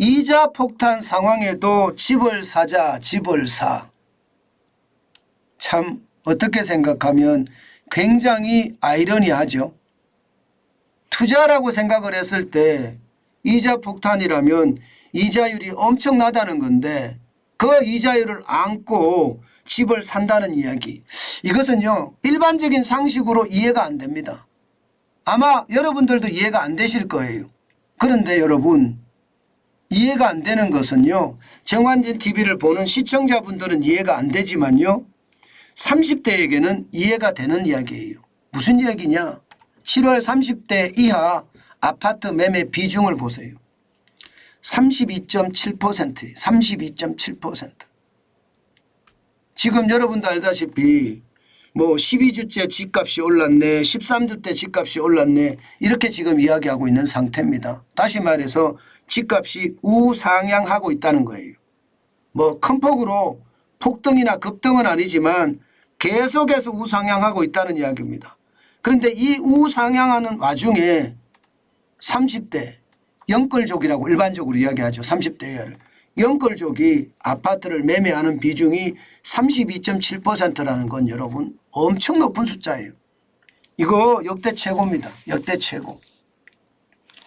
이자 폭탄 상황에도 집을 사자 집을 사. 참 어떻게 생각하면 굉장히 아이러니하죠. 투자라고 생각을 했을 때 이자 폭탄이라면 이자율이 엄청나다는 건데 그 이자율을 안고 집을 산다는 이야기. 이것은요 일반적인 상식으로 이해가 안 됩니다. 아마 여러분들도 이해가 안 되실 거예요. 그런데 여러분 이해가 안 되는 것은요 정환진 TV를 보는 시청자분들은 이해가 안 되지만요 30대에게는 이해가 되는 이야기예요. 무슨 이야기냐. 7월 30대 이하 아파트 매매 비중을 보세요. 32.7%예요. 32.7%. 지금 여러분도 알다시피 뭐 12주째 집값이 올랐네 13주째 집값이 올랐네 이렇게 지금 이야기하고 있는 상태입니다. 다시 말해서 집값이 우상향하고 있다는 거예요. 뭐 큰 폭으로 폭등이나 급등은 아니지만 계속해서 우상향하고 있다는 이야기입니다. 그런데 이 우상향하는 와중에 30대 영끌족이라고 일반적으로 이야기하죠. 30대 이하를. 영끌족이 아파트를 매매하는 비중이 32.7%라는 건 여러분 엄청 높은 숫자예요. 이거 역대 최고입니다. 역대 최고.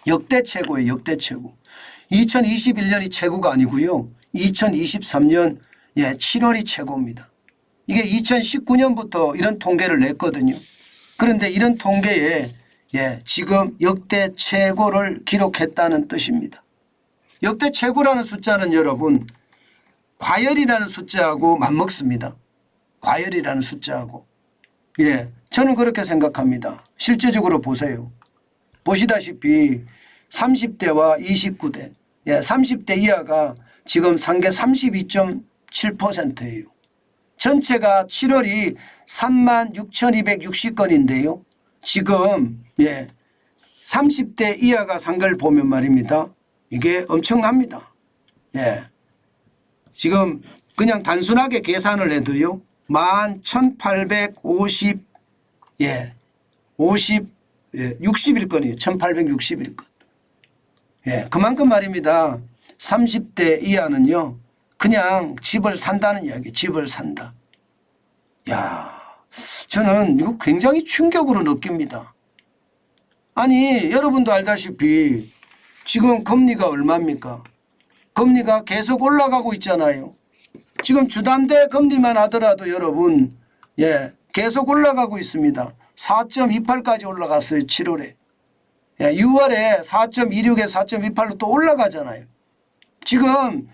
역대 최고예요. 역대 최고. 2021년이 최고가 아니고요. 2023년 7월이 최고입니다. 이게 2019년부터 이런 통계를 냈거든요. 그런데 이런 통계에 지금 역대 최고를 기록했다는 뜻입니다. 역대 최고라는 숫자는 여러분 과열이라는 숫자하고 맞먹습니다. 과열이라는 숫자하고. 저는 그렇게 생각합니다. 실제적으로 보세요. 보시다시피 30대와 29대 30대 이하가 지금 상계 32.7%예요. 전체가 7월이 36,260건인데요. 지금 30대 이하가 상가를 보면 말입니다. 이게 엄청납니다. 지금 그냥 단순하게 계산을 해도요. 11,850 61건이에요. 1861건. 그만큼 말입니다. 30대 이하는요. 그냥 집을 산다는 이야기. 집을 산다. 야, 저는 이거 굉장히 충격으로 느낍니다. 아니 여러분도 알다시피 지금 금리가 얼마입니까? 금리가 계속 올라가고 있잖아요. 지금 주담대 금리만 하더라도 여러분 계속 올라가고 있습니다. 4.28까지 올라갔어요. 7월에. 6월에 4.26에 4.28로 또 올라가잖아요. 지금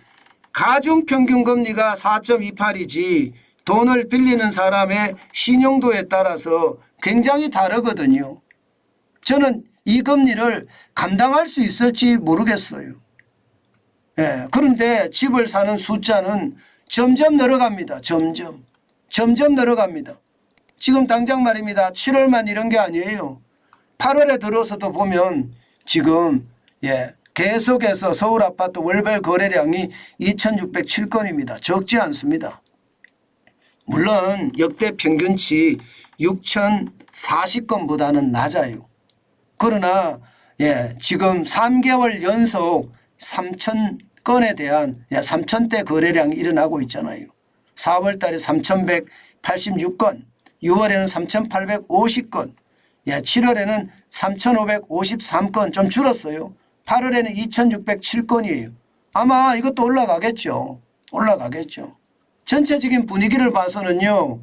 가중평균금리가 4.28이지 돈을 빌리는 사람의 신용도에 따라서 굉장히 다르거든요. 저는 이 금리를 감당할 수 있을지 모르겠어요. 그런데 집을 사는 숫자는 점점 늘어갑니다. 점점 늘어갑니다. 지금 당장 말입니다. 7월만 이런 게 아니에요. 8월에 들어서도 보면 지금 계속해서 서울 아파트 월별 거래량이 2,607건입니다. 적지 않습니다. 물론 역대 평균치 6,040건보다는 낮아요. 그러나 지금 3개월 연속 3,000건에 대한 3,000대 거래량이 일어나고 있잖아요. 4월 달에 3,186건, 6월에는 3,850건, 7월에는 3,553건 좀 줄었어요. 8월에는 2,607건이에요. 아마 이것도 올라가겠죠. 올라가겠죠. 전체적인 분위기를 봐서는요.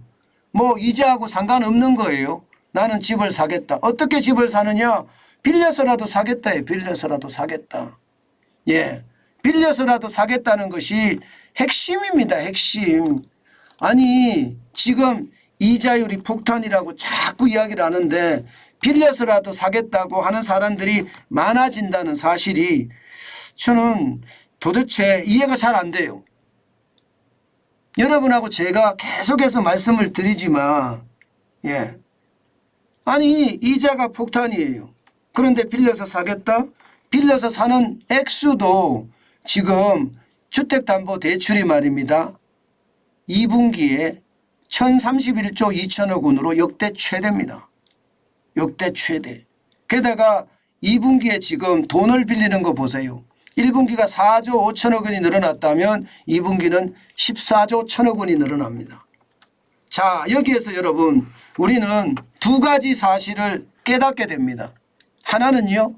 뭐 이자하고 상관없는 거예요. 나는 집을 사겠다. 어떻게 집을 사느냐. 빌려서라도 사겠다. 빌려서라도 사겠다. 빌려서라도 사겠다는 것이 핵심입니다. 핵심. 아니 지금 이자율이 폭탄이라고 자꾸 이야기를 하는데 빌려서라도 사겠다고 하는 사람들이 많아진다는 사실이 저는 도대체 이해가 잘 안 돼요. 여러분하고 제가 계속해서 말씀을 드리지만 아니 이자가 폭탄이에요. 그런데 빌려서 사겠다? 빌려서 사는 액수도 지금 주택담보대출이 말입니다. 2분기에 1,031조 2천억 원으로 역대 최대입니다. 역대 최대. 게다가 2분기에 지금 돈을 빌리는 거 보세요. 1분기가 4조 5천억 원이 늘어났다면 2분기는 14조 1천억 원이 늘어납니다. 자, 여기에서 여러분 우리는 두 가지 사실을 깨닫게 됩니다. 하나는요,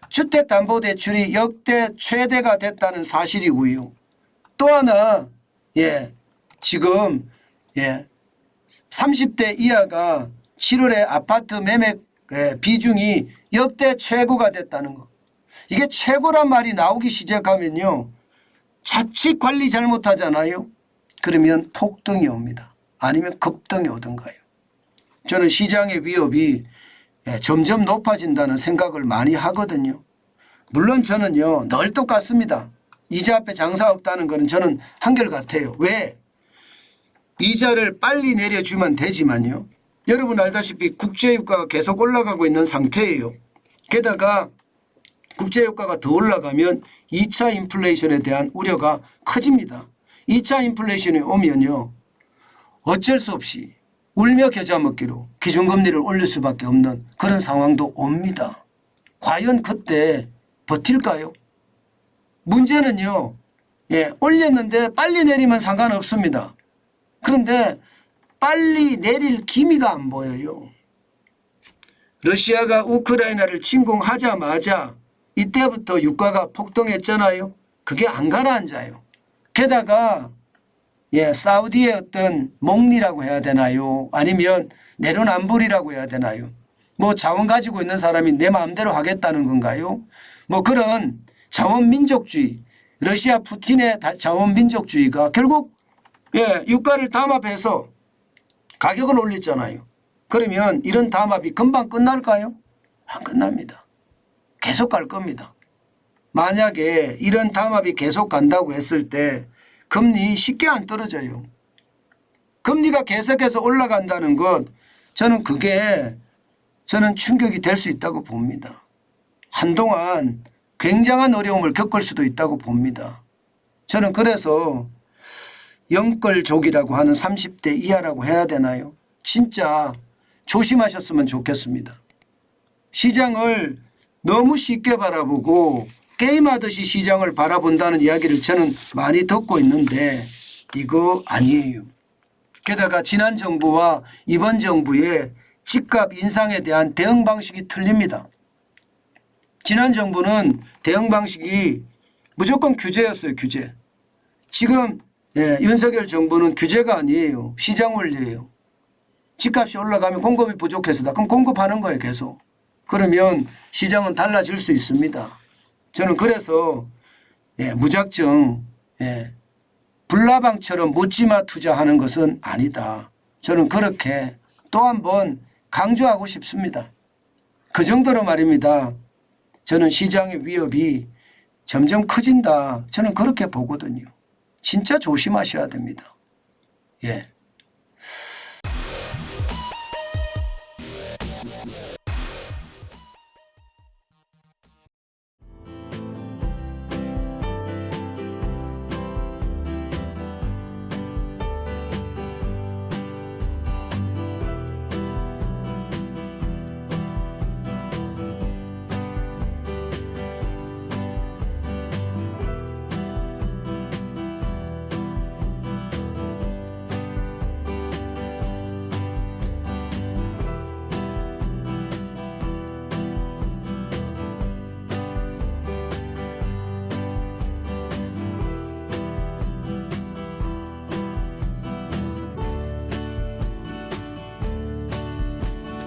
주택담보대출이 역대 최대가 됐다는 사실이고요. 또 하나, 지금 30대 이하가 7월에 아파트 매매 비중이 역대 최고가 됐다는 거. 이게 최고란 말이 나오기 시작하면요, 자칫 관리 잘못하잖아요. 그러면 폭등이 옵니다. 아니면 급등이 오든가요. 저는 시장의 위협이 점점 높아진다는 생각을 많이 하거든요. 물론 저는요 늘 똑같습니다. 이자 앞에 장사 없다는 것은 저는 한결같아요. 왜? 이자를 빨리 내려주면 되지만요, 여러분 알다시피 국제유가가 계속 올라가고 있는 상태예요. 게다가 국제유가가 더 올라가면 2차 인플레이션에 대한 우려가 커집니다. 2차 인플레이션이 오면요, 어쩔 수 없이 울며 겨자 먹기로 기준금리를 올릴 수밖에 없는 그런 상황도 옵니다. 과연 그때 버틸까요? 문제는요, 올렸는데 빨리 내리면 상관없습니다. 그런데 빨리 내릴 기미가 안 보여요. 러시아가 우크라이나를 침공하자마자 이때부터 유가가 폭등했잖아요. 그게 안 가라앉아요. 게다가 사우디의 어떤 몽리라고 해야 되나요? 아니면 내로남불이라고 해야 되나요? 뭐 자원 가지고 있는 사람이 내 마음대로 하겠다는 건가요? 뭐 그런 자원민족주의, 러시아 푸틴의 자원민족주의가 결국 유가를 담합해서 가격을 올렸잖아요. 그러면 이런 담합이 금방 끝날까요? 안 끝납니다. 계속 갈 겁니다. 만약에 이런 담합이 계속 간다고 했을 때 금리 쉽게 안 떨어져요. 금리가 계속해서 올라간다는 것, 저는 그게 충격이 될 수 있다고 봅니다. 한동안 굉장한 어려움을 겪을 수도 있다고 봅니다. 저는 그래서 영끌족이라고 하는 30대 이하라고 해야 되나요? 진짜 조심하셨으면 좋겠습니다. 시장을 너무 쉽게 바라보고 게임하듯이 시장을 바라본다는 이야기를 저는 많이 듣고 있는데 이거 아니에요. 게다가 지난 정부와 이번 정부의 집값 인상에 대한 대응 방식이 틀립니다. 지난 정부는 대응 방식이 무조건 규제였어요. 규제. 지금 윤석열 정부는 규제가 아니에요. 시장 원리예요. 집값이 올라가면 공급이 부족해서다. 그럼 공급하는 거예요. 계속. 그러면 시장은 달라질 수 있습니다. 저는 그래서 무작정 불나방처럼 묻지마 투자하는 것은 아니다. 저는 그렇게 또 한 번 강조하고 싶습니다. 그 정도로 말입니다. 저는 시장의 위협이 점점 커진다. 저는 그렇게 보거든요. 진짜 조심하셔야 됩니다. 예.